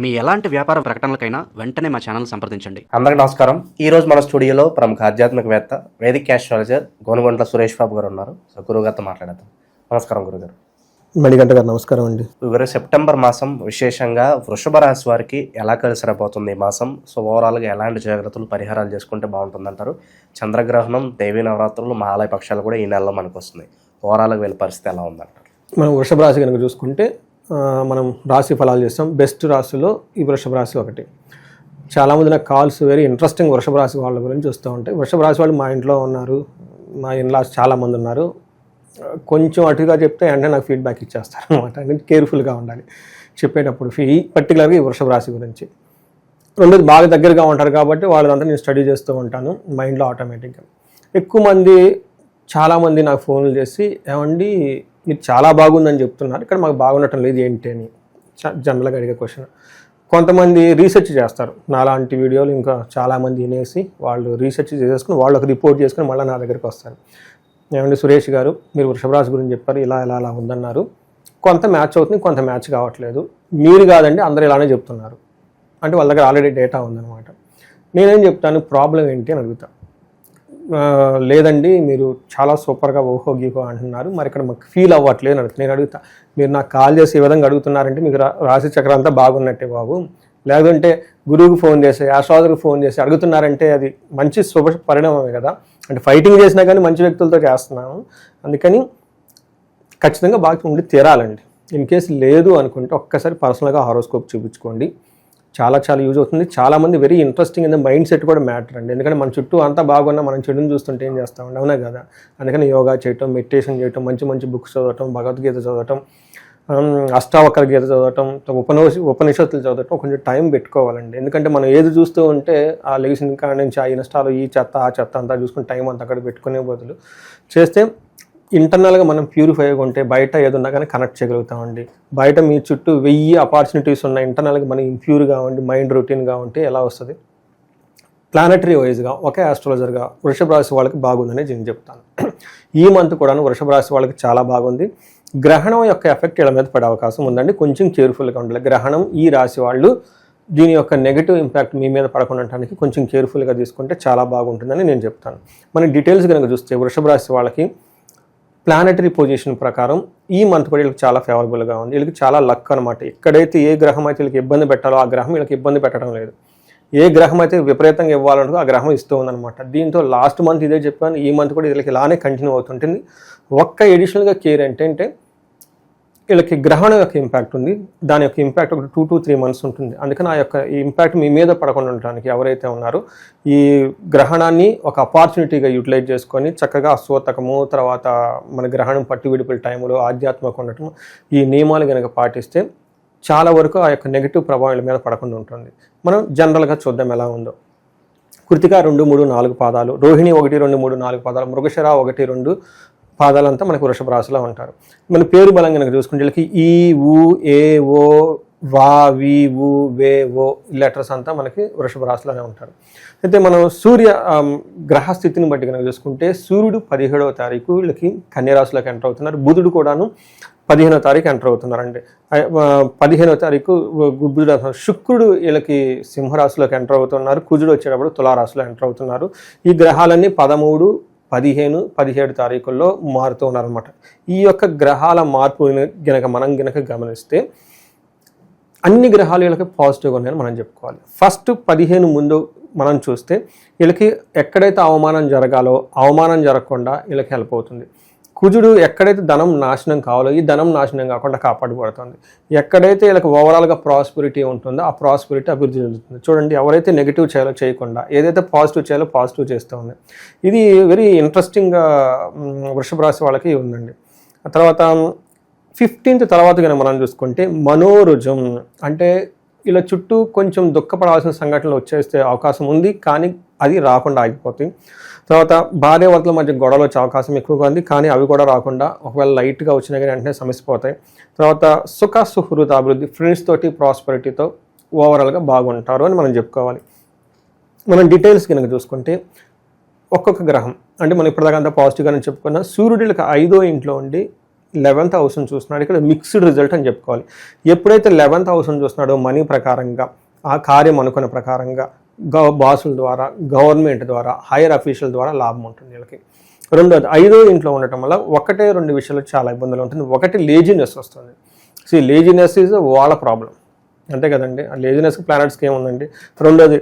మీ ఎలాంటి వ్యాపార ప్రకటనలకైనా వెంటనే మా ఛానల్ సంప్రదించండి. అందరికీ నమస్కారం. ఈ రోజు మన స్టూడియోలో ప్రముఖ ఆధ్యాత్మికవేత్త వేదిక ఆస్ట్రాలజర్ గోనుగొంట్ల సురేష్ బాబు గారు ఉన్నారు. సో గురువుగారితో మాట్లాడదాం. నమస్కారం గురుగారు. మణికంఠ గారు నమస్కారం అండి. గురు సెప్టెంబర్ మాసం విశేషంగా వృషభ రాశి వారికి ఎలా కలిసి రాబోతుంది ఈ మాసం? సో ఓవరాల్గా ఎలాంటి జాగ్రత్తలు పరిహారాలు చేసుకుంటే బాగుంటుందంటారు? చంద్రగ్రహణం, దేవీ నవరాత్రులు, మహాలయ పక్షాలు కూడా ఈ నెలలో మనకు వస్తున్నాయి. ఓవరాల్గా వీళ్ళ పరిస్థితి ఎలా ఉందంటారు? మనం వృషభ రాశి కనుక చూసుకుంటే మనం రాశి ఫలాలు చేస్తాం. బెస్ట్ రాశిలో ఈ వృషభ రాశి ఒకటి. చాలామంది నాకు కాల్స్ వెరీ ఇంట్రెస్టింగ్ వృషభ రాశి వాళ్ళ గురించి వస్తూ ఉంటాయి. వృషభ రాశి వాళ్ళు మా ఇంట్లో ఉన్నారు, మా ఇన్లాస్ చాలామంది ఉన్నారు. కొంచెం అటుగా చెప్తే అంటే నాకు ఫీడ్బ్యాక్ ఇచ్చేస్తారు అనమాట. కేర్ఫుల్గా ఉండాలి చెప్పేటప్పుడు పర్టికులర్గా ఈ వృషభ రాశి గురించి. రెండోది బాగా దగ్గరగా ఉంటారు కాబట్టి వాళ్ళదంతా నేను స్టడీ చేస్తూ ఉంటాను మైండ్లో ఆటోమేటిక్గా. ఎక్కువ మంది చాలామంది నాకు ఫోన్లు చేసి ఏమండి మీరు చాలా బాగుందని చెప్తున్నారు, ఇక్కడ మాకు బాగుండటం లేదు ఏంటి అని జనరల్గా అడిగే క్వశ్చన్. కొంతమంది రీసెర్చ్ చేస్తారు, నాలాంటి వీడియోలు ఇంకా చాలామంది వినేసి వాళ్ళు రీసెర్చ్ చేసుకుని వాళ్ళు ఒక రిపోర్ట్ చేసుకుని మళ్ళీ నా దగ్గరికి వస్తారు. ఏమండి సురేష్ గారు మీరు వృషభ రాశి గురించి చెప్పారు, ఇలా ఇలా అలా ఉందన్నారు, కొంత మ్యాచ్ అవుతుంది, కొంత మ్యాచ్ కావట్లేదు, మీరు కాదండి అందరూ ఇలానే చెప్తున్నారు అంటే వాళ్ళ దగ్గర ఆల్రెడీ డేటా ఉందన్నమాట. నేనేం చెప్తాను, ప్రాబ్లం ఏంటి అని అడుగుతాను. లేదండి మీరు చాలా సూపర్గా ఓహో గీహో అంటున్నారు, మరి ఇక్కడ మాకు ఫీల్ అవ్వట్లేదు అని నేను అడుగుతా. మీరు నాకు కాల్ చేసి ఈ విధంగా అడుగుతున్నారంటే మీకు రాశి చక్రం అంతా బాగున్నట్టే బాబు. లేదంటే గురువుకి ఫోన్ చేసి ఆస్ట్రాలజర్కి ఫోన్ చేసి అడుగుతున్నారంటే అది మంచి శుభ పరిణామమే కదా. అంటే ఫైటింగ్ చేసినా కానీ మంచి వ్యక్తులతో చేస్తున్నాము, అందుకని ఖచ్చితంగా బాగా ఉండి తీరాలండి. ఇన్ కేసు లేదు అనుకుంటే ఒక్కసారి పర్సనల్గా హారోస్కోప్ చూపించుకోండి, చాలా యూజ్ అవుతుంది. చాలామంది very interesting in the mind set కూడా మ్యాటర్ అండి. ఎందుకంటే మన చుట్టూ అంతా బాగున్నా మనం చెడుని చూస్తుంటే ఏం చేస్తామండి, అవునా కదా. అందుకని యోగా చేయటం, మెడిటేషన్ చేయటం, మంచి బుక్స్ చదవటం, భగవద్గీత చదవటం, అష్టావకర గీత చదవటం, ఉపనిషత్తులు చదవటం కొంచెం టైం పెట్టుకోవాలండి. ఎందుకంటే మనం ఏది చూస్తూ ఉంటే ఆ లెగిసిన కాడ నుంచి ఆ ఇన్స్టాలో ఈ చెత్త ఆ చెత్త అంతా చూసుకుని టైం అంతా అక్కడ పెట్టుకునే బదులు చేస్తే ఇంటర్నల్గా మనం ప్యూరిఫైగా ఉంటే బయట ఏదున్నా కానీ కనెక్ట్ చేయగలుగుతామండి. బయట మీ చుట్టూ 1000 ఆపర్చునిటీస్ ఉన్నాయి, ఇంటర్నల్గా మనం ఇంప్యూర్గా ఉండి మైండ్ రొటీన్గా ఉంటే ఎలా వస్తుంది? ప్లానటరీ వైజ్గా ఒకే ఆస్ట్రాలజర్గా వృషభ రాశి వాళ్ళకి బాగుందని నేను చెప్తాను. ఈ మంత్ కూడా వృషభ రాశి వాళ్ళకి చాలా బాగుంది. గ్రహణం యొక్క ఎఫెక్ట్ వీళ్ళ మీద పడే అవకాశం ఉందండి, కొంచెం కేర్ఫుల్గా ఉండాలి. గ్రహణం ఈ రాశి వాళ్ళు దీని యొక్క నెగిటివ్ ఇంపాక్ట్ మీ మీద పడకుండా ఉండడానికి కొంచెం కేర్ఫుల్గా తీసుకుంటే చాలా బాగుంటుందని నేను చెప్తాను. మన డీటెయిల్స్ కనుక చూస్తే వృషభ రాశి వాళ్ళకి ప్లానటరీ పొజిషన్ ప్రకారం ఈ మంత్ కూడా వీళ్ళకి చాలా ఫేవరబుల్గా ఉంది. వీళ్ళకి చాలా లక్ అనమాట. ఎక్కడైతే ఏ గ్రహం అయితే వీళ్ళకి ఇబ్బంది పెట్టాలో ఆ గ్రహం వీళ్ళకి ఇబ్బంది పెట్టడం లేదు. ఏ గ్రహం అయితే విపరీతంగా ఇవ్వాలంటూ ఆ గ్రహం ఇస్తూ ఉందన్నమాట. దీంతో లాస్ట్ మంత్ ఇదే చెప్పాను, ఈ మంత్ కూడా వీళ్ళకి ఇలానే కంటిన్యూ అవుతుంటుంది. ఒక్క ఎడిషనల్గా కేర్ ఏంటంటే వీళ్ళకి గ్రహణం యొక్క ఇంపాక్ట్ ఉంది, దాని యొక్క ఇంపాక్ట్ ఒక 2 to 3 months ఉంటుంది. అందుకని ఆ యొక్క ఇంపాక్ట్ మీ మీద పడకుండా ఉండడానికి ఎవరైతే ఉన్నారో ఈ గ్రహణాన్ని ఒక ఆపర్చునిటీగా యూటిలైజ్ చేసుకొని చక్కగా సూతకము, తర్వాత మన గ్రహణం పట్టి విడిపిన టైంలో ఆధ్యాత్మిక ఉండటం, ఈ నియమాలు కనుక పాటిస్తే చాలా వరకు ఆ యొక్క నెగిటివ్ ప్రభావం మీద పడకుండా ఉంటుంది. మనం జనరల్గా చూద్దాం ఎలా ఉందో. కృతిక 2, 3, 4 పాదాలు, రోహిణి 1, 2, 3, 4 పాదాలు, మృగశిర 1, 2 పాదాలంతా మనకు వృషభ రాశిలో ఉంటారు. మన పేరు బలం కనుక చూసుకుంటే వీళ్ళకి ఈ ఊ ఏ ఓ వా వి ఊ వే ఓ లెటర్స్ అంతా మనకి వృషభ రాశిలోనే ఉంటారు. అయితే మనం సూర్య గ్రహస్థితిని బట్టి కనుక చూసుకుంటే సూర్యుడు 17వ తారీఖు వీళ్ళకి కన్య రాశిలోకి ఎంటర్ అవుతున్నారు. బుధుడు కూడాను 15వ తారీఖు ఎంటర్ అవుతున్నారండి. 15వ తారీఖు బుధుడు. శుక్రుడు వీళ్ళకి సింహరాశిలోకి ఎంటర్ అవుతున్నారు. కుజుడు వచ్చేటప్పుడు తులారాశిలో ఎంటర్ అవుతున్నారు. ఈ గ్రహాలన్నీ 13, 15, 17 తారీఖుల్లో మారుతూ ఉన్నారనమాట. ఈ యొక్క గ్రహాల మార్పు మనం గమనిస్తే అన్ని గ్రహాలు వీళ్ళకి పాజిటివ్గా ఉన్నాయని మనం చెప్పుకోవాలి. ఫస్ట్ 15 ముందు మనం చూస్తే వీళ్ళకి ఎక్కడైతే అవమానం జరగాలో అవమానం జరగకుండా వీళ్ళకి హెల్ప్ అవుతుంది. కుజుడు ఎక్కడైతే ధనం నాశనం కావాలో ఈ ధనం నాశనం కాకుండా కాపాడబడుతుంది. ఎక్కడైతే వీళ్ళకి ఓవరాల్గా ప్రాస్పెరిటీ ఉంటుందో ఆ ప్రాస్పెరిటీ అభివృద్ధి చెందుతుంది. చూడండి, ఎవరైతే నెగిటివ్ చేయాలో చేయకుండా ఏదైతే పాజిటివ్ చేయాలో పాజిటివ్ చేస్తూ ఉంది. ఇది వెరీ ఇంట్రెస్టింగ్గా వృషభ రాశి వాళ్ళకి ఉందండి. ఆ తర్వాత 15th తర్వాత కనుక మనం చూసుకుంటే మనోరుజం అంటే ఇలా చుట్టూ కొంచెం దుఃఖపడాల్సిన సంఘటనలు వచ్చేస్తే అవకాశం ఉంది, కానీ అది రాకుండా ఆగిపోతాయి. తర్వాత భార్యాభర్తల మధ్య గొడవలు వచ్చే అవకాశం ఎక్కువగా ఉంది, కానీ అవి కూడా రాకుండా ఒకవేళ లైట్గా వచ్చినా కానీ వెంటనే సమసిపోతాయి. తర్వాత సుఖ సుహృత అభివృద్ధి, ఫ్రెండ్స్ తోటి ప్రాస్పెరిటీతో ఓవరాల్గా బాగుంటారు అని మనం చెప్పుకోవాలి. మనం డీటెయిల్స్ కనుక చూసుకుంటే ఒక్కొక్క గ్రహం అంటే మనం ఇప్పటిదాకా అంతా పాజిటివ్గానే చెప్పుకున్నా. సూర్యుడికి 5వ ఇంట్లో ఉండి 11th హౌస్ని చూస్తున్నాడు. ఇక్కడ మిక్స్డ్ రిజల్ట్ అని చెప్పుకోవాలి. ఎప్పుడైతే 11th హౌస్ని చూస్తున్నాడో మనీ ప్రకారంగా, ఆ కార్యం అనుకున్న ప్రకారంగా బాసుల ద్వారా, గవర్నమెంట్ ద్వారా, హైయర్ అఫీషియల్ ద్వారా లాభం ఉంటుంది వీళ్ళకి. రెండోది 5వ ఇంట్లో ఉండటం వల్ల 1-2 విషయాలు చాలా ఇబ్బందులు ఉంటుంది. ఒకటి లేజినెస్ వస్తుంది. లేజినెస్ ఈజ్ వాళ్ళ ప్రాబ్లం, అంతే కదండి. ఆ లేజినెస్కి ప్లానెట్స్కి ఏముందండి. రెండోది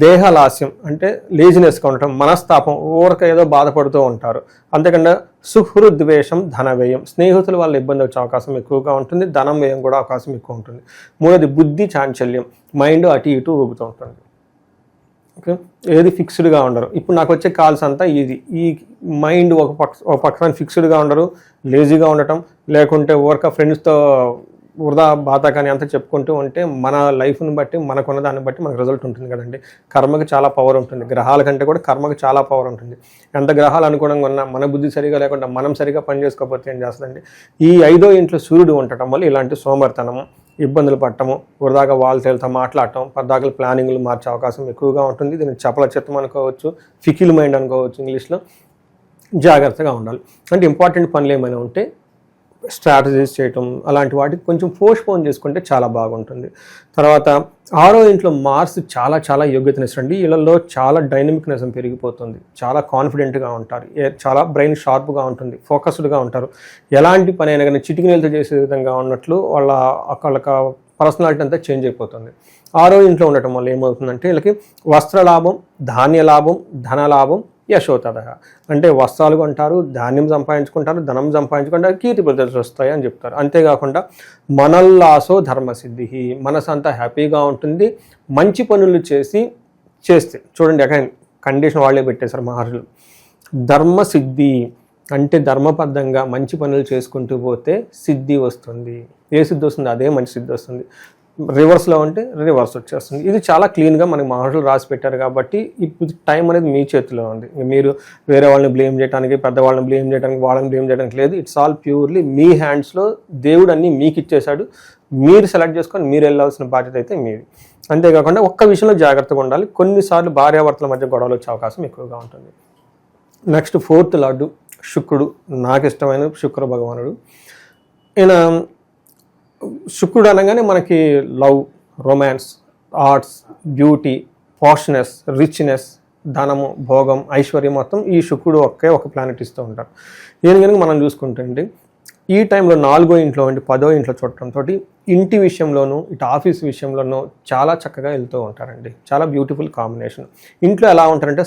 దేహలాస్యం, అంటే లేజినెస్గా ఉండటం, మనస్తాపం, ఊరక ఏదో బాధపడుతూ ఉంటారు. అంతేకాకుండా సుహృద్వేషం, ధన వ్యయం, స్నేహితుల వల్ల ఇబ్బంది వచ్చే అవకాశం ఎక్కువగా ఉంటుంది. ధనం వ్యయం కూడా అవకాశం ఎక్కువ ఉంటుంది. మూడోది బుద్ధి చాంచల్యం, మైండ్ అటు ఇటు ఊగుతూ ఉంటుంది. ఓకే, ఏది ఫిక్స్డ్గా ఉండరు. ఇప్పుడు నాకు వచ్చే కాల్స్ అంతా ఇది, ఈ మైండ్ ఒక పక్కన ఫిక్స్డ్గా ఉండరు, లేజీగా ఉండటం, లేకుంటే ఊరక ఫ్రెండ్స్తో వృధా బాధ కానీ అంతా చెప్పుకుంటూ ఉంటే మన లైఫ్ని బట్టి, మనకున్న దాన్ని బట్టి మనకు రిజల్ట్ ఉంటుంది కదండి. కర్మకి చాలా పవర్ ఉంటుంది. గ్రహాల కంటే కూడా కర్మకి చాలా పవర్ ఉంటుంది. ఎంత గ్రహాలు అనుగుణంగా ఉన్నా మన బుద్ధి సరిగా లేకుండా మనం సరిగా పని చేసుకోకపోతే ఏం చేస్తుందండి. ఈ 5వ ఇంట్లో సూర్యుడు ఉండటం వల్ల ఇలాంటి సోమర్తనము, ఇబ్బందులు పడటము, వృధాగా వాళ్ళు తేలితో మాట్లాడటం, పద్దాకలు ప్లానింగ్లు మార్చే అవకాశం ఎక్కువగా ఉంటుంది. దీన్ని చపల చిత్తం అనుకోవచ్చు, ఫికిల్ మైండ్ అనుకోవచ్చు ఇంగ్లీష్లో. జాగ్రత్తగా ఉండాలి. అంటే ఇంపార్టెంట్ పనులు ఏమైనా ఉంటే స్ట్రాటజీస్ చేయటం, అలాంటి వాటికి కొంచెం పోస్ట్పోన్ చేసుకుంటే చాలా బాగుంటుంది. తర్వాత 6వ ఇంట్లో మార్స్ చాలా చాలా యోగ్యతనిస్తుంది. వీళ్ళల్లో చాలా డైనమిక్నెస్ పెరిగిపోతుంది. చాలా కాన్ఫిడెంట్గా ఉంటారు. చాలా బ్రెయిన్ షార్ప్గా ఉంటుంది, ఫోకస్డ్గా ఉంటారు. ఎలాంటి పని అయినా కానీ చిటికినీళ్ళతో చేసే విధంగా ఉన్నట్లు వాళ్ళకి పర్సనాలిటీ అంతా చేంజ్ అయిపోతుంది. 6వ ఇంట్లో ఉండటం వల్ల ఏమవుతుందంటే వీళ్ళకి వస్త్రలాభం, ధాన్య లాభం, ధన లాభం, యశోతద, అంటే వస్త్రాలు కొంటారు, ధాన్యం సంపాదించుకుంటారు, ధనం సంపాదించుకుంటారు, కీర్తి ప్రదర్శనలు వస్తాయి అని చెప్తారు. అంతేకాకుండా మనల్లాసో ధర్మసిద్ధి, మనసు అంతా హ్యాపీగా ఉంటుంది. మంచి పనులు చేస్తే చూడండి, అక్కడ కండిషన్ వాళ్ళే పెట్టేశారు మహర్షులు. ధర్మసిద్ధి అంటే ధర్మబద్ధంగా మంచి పనులు చేసుకుంటూ పోతే సిద్ధి వస్తుంది. ఏ సిద్ధి వస్తుంది? అదే మంచి సిద్ధి వస్తుంది. రివర్స్లో ఉంటే రివర్స్ వచ్చేస్తుంది. ఇది చాలా క్లీన్గా మనకి మహర్షులు రాసి పెట్టారు కాబట్టి ఇప్పుడు టైం అనేది మీ చేతిలో ఉంది. మీరు వేరే వాళ్ళని బ్లేమ్ చేయడానికి, పెద్దవాళ్ళని బ్లేమ్ చేయడానికి, వాళ్ళని బ్లేమ్ చేయడానికి లేదు. ఇట్స్ ఆల్ ప్యూర్లీ మీ హ్యాండ్స్లో. దేవుడు అన్నీ మీకు ఇచ్చేశాడు. మీరు సెలెక్ట్ చేసుకొని మీరు వెళ్ళాల్సిన బాధ్యత అయితే మీది. అంతేకాకుండా ఒక్క విషయంలో జాగ్రత్తగా ఉండాలి. కొన్నిసార్లు భార్యాభర్తల మధ్య గొడవలు వచ్చే అవకాశం ఎక్కువగా ఉంటుంది. నెక్స్ట్ 4th లార్డు శుక్రుడు. నాకు ఇష్టమైన శుక్ర భగవానుడు. ఈయన శుక్రుడు అనగానే మనకి love, romance, arts, beauty, poshness, richness, ధనము, భోగం, ఐశ్వర్యం మొత్తం ఈ శుక్రుడు ఒక ప్లానెట్ ఇస్తూ ఉంటారు. దీని కనుక మనం చూసుకుంటే ఈ టైంలో 4వ ఇంట్లో అంటే 10వ ఇంట్లో చూడటంతో ఇంటి విషయంలోనూ, ఇటు ఆఫీస్ విషయంలోనూ చాలా చక్కగా వెళ్తూ ఉంటారండి. చాలా బ్యూటిఫుల్ కాంబినేషన్. ఇంట్లో ఎలా ఉంటారంటే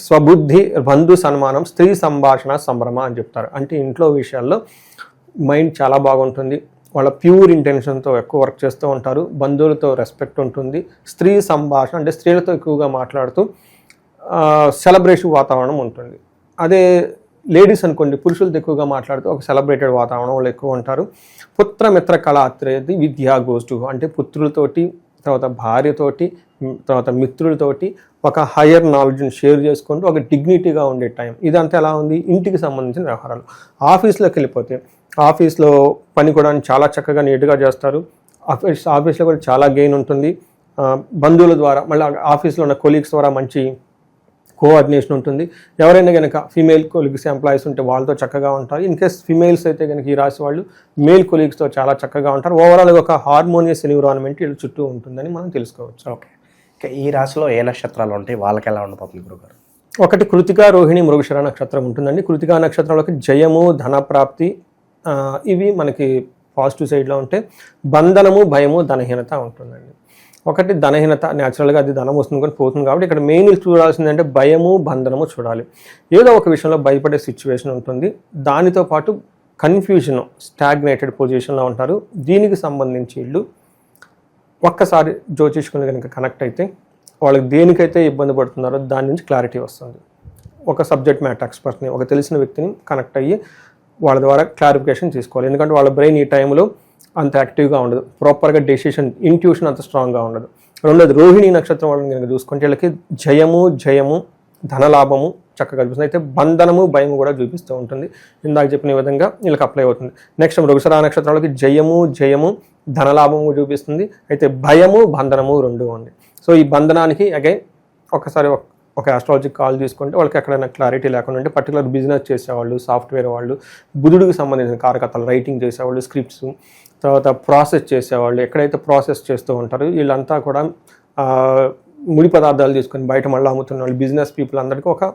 స్వబుద్ధి, బంధు సన్మానం, స్త్రీ సంభాషణ, సంభ్రమ అని చెప్తారు. అంటే ఇంట్లో విషయాల్లో మైండ్ చాలా బాగుంటుంది. వాళ్ళ ప్యూర్ ఇంటెన్షన్తో ఎక్కువ వర్క్ చేస్తూ ఉంటారు. బంధువులతో రెస్పెక్ట్ ఉంటుంది. స్త్రీ సంభాషణ అంటే స్త్రీలతో ఎక్కువగా మాట్లాడుతూ సెలబ్రేషన్ వాతావరణం ఉంటుంది. అదే లేడీస్ అనుకోండి, పురుషులతో ఎక్కువగా మాట్లాడుతూ ఒక సెలబ్రేటెడ్ వాతావరణం వాళ్ళు ఎక్కువ ఉంటారు. పుత్రమిత్ర కళాత్రేది విద్యా గోష్ఠు, అంటే పుత్రులతోటి, తర్వాత భార్యతోటి, తర్వాత మిత్రులతోటి ఒక హయ్యర్ నాలెడ్జ్ని షేర్ చేసుకుంటూ ఒక డిగ్నిటీగా ఉండే టైం. ఇదంతా ఎలా ఉంది? ఇంటికి సంబంధించిన వ్యవహారాలు. ఆఫీస్లోకి వెళ్ళిపోతే ఆఫీస్లో పని కూడా చాలా చక్కగా నీట్గా చేస్తారు. ఆఫీస్లో కూడా చాలా గెయిన్ ఉంటుంది. బంధువుల ద్వారా, మళ్ళీ ఆఫీస్లో ఉన్న కొలీగ్స్ ద్వారా మంచి కోఆర్డినేషన్ ఉంటుంది. ఎవరైనా కనుక ఫీమేల్ కొలీగ్స్ ఎంప్లాయీస్ ఉంటే వాళ్ళతో చక్కగా ఉంటారు. ఇన్ కేస్ ఫీమేల్స్ అయితే కనుక ఈ రాశి వాళ్ళు మేల్ కొలీగ్స్తో చాలా చక్కగా ఉంటారు. ఓవరాల్గా ఒక హార్మోనియస్ ఎన్విరాన్మెంట్ వీళ్ళు చుట్టూ ఉంటుందని మనం తెలుసుకోవచ్చు. ఓకే, ఈ రాశిలో ఏ నక్షత్రాలు ఉంటాయి, వాళ్ళకి ఎలా ఉండబోతుంది గురుగారు? ఒకటి కృతికా, రోహిణి, మృగశిర నక్షత్రం ఉంటుందండి. కృతికా నక్షత్రంలోకి జయము, ధనప్రాప్తి ఇవి మనకి పాజిటివ్ సైడ్లో ఉంటే, బంధనము, భయము, ధనహీనత ఉంటుందండి. ఒకటి ధనహీనత, న్యాచురల్గా అది ధనం వస్తుంది కానీ పోతుంది కాబట్టి ఇక్కడ మెయిన్ చూడాల్సిందంటే భయము, బంధనము చూడాలి. ఏదో ఒక విషయంలో భయపడే సిచ్యువేషన్ ఉంటుంది. దానితో పాటు కన్ఫ్యూజన్, స్టాగ్నేటెడ్ పొజిషన్లో ఉంటారు. దీనికి సంబంధించి వీళ్ళు ఒక్కసారి జ్యోతిష్కుని కనుక కనెక్ట్ అయితే వాళ్ళకి దేనికైతే ఇబ్బంది పడుతున్నారో దాని నుంచి క్లారిటీ వస్తుంది. ఒక సబ్జెక్ట్ మ్యాటర్ ఎక్స్పర్ట్ని, ఒక తెలిసిన వ్యక్తిని కనెక్ట్ అయ్యి వాళ్ళ ద్వారా క్లారిఫికేషన్ తీసుకోవాలి. ఎందుకంటే వాళ్ళ బ్రెయిన్ ఈ టైంలో అంత యాక్టివ్గా ఉండదు, ప్రాపర్గా డెసిషన్, ఇంట్యూషన్ అంత స్ట్రాంగ్గా ఉండదు. రెండోది రోహిణి నక్షత్రం వాళ్ళని కనుక చూసుకుంటే వీళ్ళకి జయము, ధనలాభము చక్కగా చూపిస్తుంది. అయితే బంధనము, భయము కూడా చూపిస్తూ ఉంటుంది. ఇందాక చెప్పిన విధంగా వీళ్ళకి అప్లై అవుతుంది. నెక్స్ట్ మృగశిర నక్షత్రాలకి జయము, ధనలాభము చూపిస్తుంది. అయితే భయము, బంధనము రెండు ఉంది. సో ఈ బంధనానికి అగైన్ ఒకసారి ఒక ఆస్ట్రాలజీ కాల్ తీసుకుంటే వాళ్ళకి ఎక్కడైనా క్లారిటీ లేకుండా ఉంటే పర్టికులర్ బిజినెస్ చేసేవాళ్ళు, సాఫ్ట్వేర్ వాళ్ళు, బుధుడికి సంబంధించిన కార్యకర్తలు, రైటింగ్ చేసేవాళ్ళు, స్క్రిప్ట్స్, తర్వాత ప్రాసెస్ చేసేవాళ్ళు, ఎక్కడైతే ప్రాసెస్ చేస్తూ ఉంటారో వీళ్ళంతా కూడా ముడి పదార్థాలు తీసుకొని బయట మళ్ళీ అమ్ముతున్న వాళ్ళు, బిజినెస్ పీపుల్ అందరికీ ఒక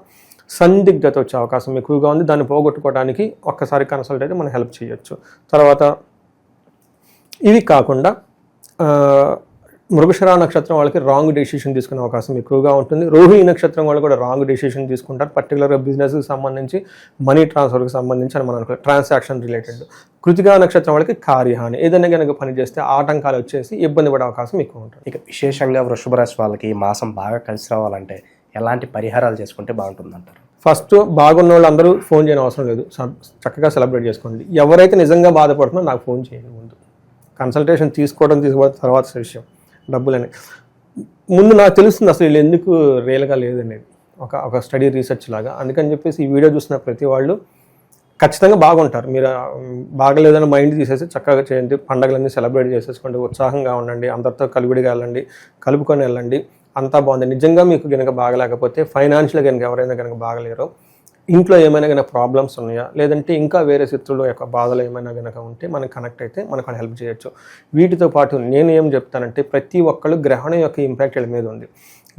సందిగ్ధత వచ్చే అవకాశం ఎక్కువగా ఉంది. దాన్ని పోగొట్టుకోవడానికి ఒక్కసారి కన్సల్ట్ అయితే మనం హెల్ప్ చేయొచ్చు. తర్వాత ఇవి కాకుండా మృగశిర నక్షత్రం వాళ్ళకి రాంగ్ డెసిషన్ తీసుకునే అవకాశం ఎక్కువగా ఉంటుంది. రోహిణి నక్షత్రం వాళ్ళు కూడా రాంగ్ డెసిషన్ తీసుకుంటారు, పర్టికులర్గా బిజినెస్కి సంబంధించి, మనీ ట్రాన్స్ఫర్కి సంబంధించి అని మనం అనుకో, ట్రాన్సాక్షన్ రిలేటెడ్. కృతికా నక్షత్రం వాళ్ళకి కార్యహాని, ఏదైనా కనుక పని చేస్తే ఆటంకాలు వచ్చేసి ఇబ్బంది పడే అవకాశం ఎక్కువ ఉంటుంది. ఇక విశేషంగా వృషభ రాశి వాళ్ళకి ఈ మాసం బాగా కలిసి రావాలంటే ఎలాంటి పరిహారాలు చేసుకుంటే బాగుంటుందంటారు? ఫస్ట్ బాగున్న వాళ్ళు అందరూ ఫోన్ చేయని అవసరం లేదు, చక్కగా సెలబ్రేట్ చేసుకోండి. ఎవరైతే నిజంగా బాధపడుతున్నారో నాకు ఫోన్ చేయండి. ముందు కన్సల్టేషన్ తీసుకోవడం తర్వాత విషయం, డబ్బులని ముందు నాకు తెలుస్తుంది అసలు వీళ్ళు ఎందుకు రియల్గా లేదనేది, ఒక స్టడీ రీసెర్చ్ లాగా. అందుకని చెప్పేసి ఈ వీడియో చూసిన ప్రతి వాళ్ళు ఖచ్చితంగా బాగుంటారు. మీరు బాగలేదని మైండ్ తీసేసి చక్కగా చేయండి, పండగలన్నీ సెలబ్రేట్ చేసేసుకోండి, ఉత్సాహంగా ఉండండి, అందరితో కలివిడిగా వెళ్ళండి, కలుపుకొని వెళ్ళండి, అంతా బాగుంది. నిజంగా మీకు కనుక బాగలేకపోతే, ఫైనాన్షియల్గా కనుక ఎవరైనా కనుక బాగలేరో, ఇంట్లో ఏమైనా కనుక ప్రాబ్లమ్స్ ఉన్నాయా, లేదంటే ఇంకా వేరే శత్రువుల యొక్క బాధలు ఏమైనా కనుక ఉంటే మనకు కనెక్ట్ అయితే మనకు హెల్ప్ చేయొచ్చు. వీటితో పాటు నేను ఏం చెప్తానంటే, ప్రతి ఒక్కళ్ళు గ్రహణం యొక్క ఇంపాక్ట్ వీళ్ళ మీద ఉంది.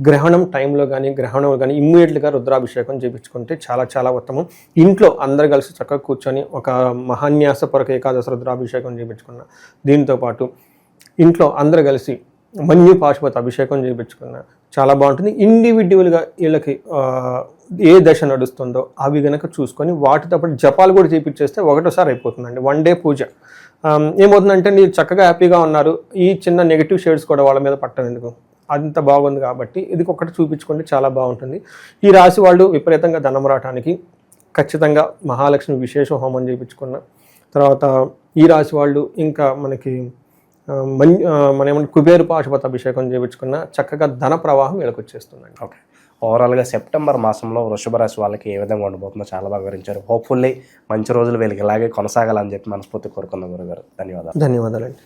గ్రహణం టైంలో కానీ ఇమ్మీడియట్గా రుద్రాభిషేకం చేయించుకుంటే చాలా చాలా ఉత్తమం. ఇంట్లో అందరు కలిసి చక్కగా కూర్చొని ఒక మహాన్యాసపూర్వక ఏకాదశి రుద్రాభిషేకం చేయించుకున్న, దీంతో పాటు ఇంట్లో అందరు కలిసి మన్యు పాశుపత అభిషేకం చేయించుకున్న చాలా బాగుంటుంది. ఇండివిజువల్గా వీళ్ళకి ఏ దశ నడుస్తుందో అవి కనుక చూసుకొని వాటితో పాటు జపాలు కూడా చేయించేస్తే ఒకటోసారి అయిపోతుందండి. 1 డే పూజ. ఏమవుతుందంటే మీరు చక్కగా హ్యాపీగా ఉన్నారు, ఈ చిన్న నెగిటివ్ షేడ్స్ కూడా వాళ్ళ మీద పట్టడం ఎందుకు, అంత బాగుంది కాబట్టి ఇది ఒకటి చూపించుకుంటే చాలా బాగుంటుంది. ఈ రాశి వాళ్ళు విపరీతంగా ధనం రావడానికి ఖచ్చితంగా మహాలక్ష్మి విశేష హోమం చేయించుకున్న తర్వాత, ఈ రాశి వాళ్ళు ఇంకా మనకి మన ఏమన్నా కుబేరు పాశుపత అభిషేకం చేయించుకున్న చక్కగా ధన ప్రవాహం వీళ్ళకి వచ్చేస్తుందండి. ఓకే, ఓవరాల్గా సెప్టెంబర్ మాసంలో వృషభ రాశి వాళ్ళకి ఏ విధంగా ఉండబోతుందో చాలా బాగా వివరించారు. హోప్ఫుల్లీ మంచి రోజులు వీళ్ళకి ఇలాగే కొనసాగాలని చెప్పి మనస్ఫూర్తి కోరుకున్నాం గురుగారు. ధన్యవాదాలు. ధన్యవాదాలండి.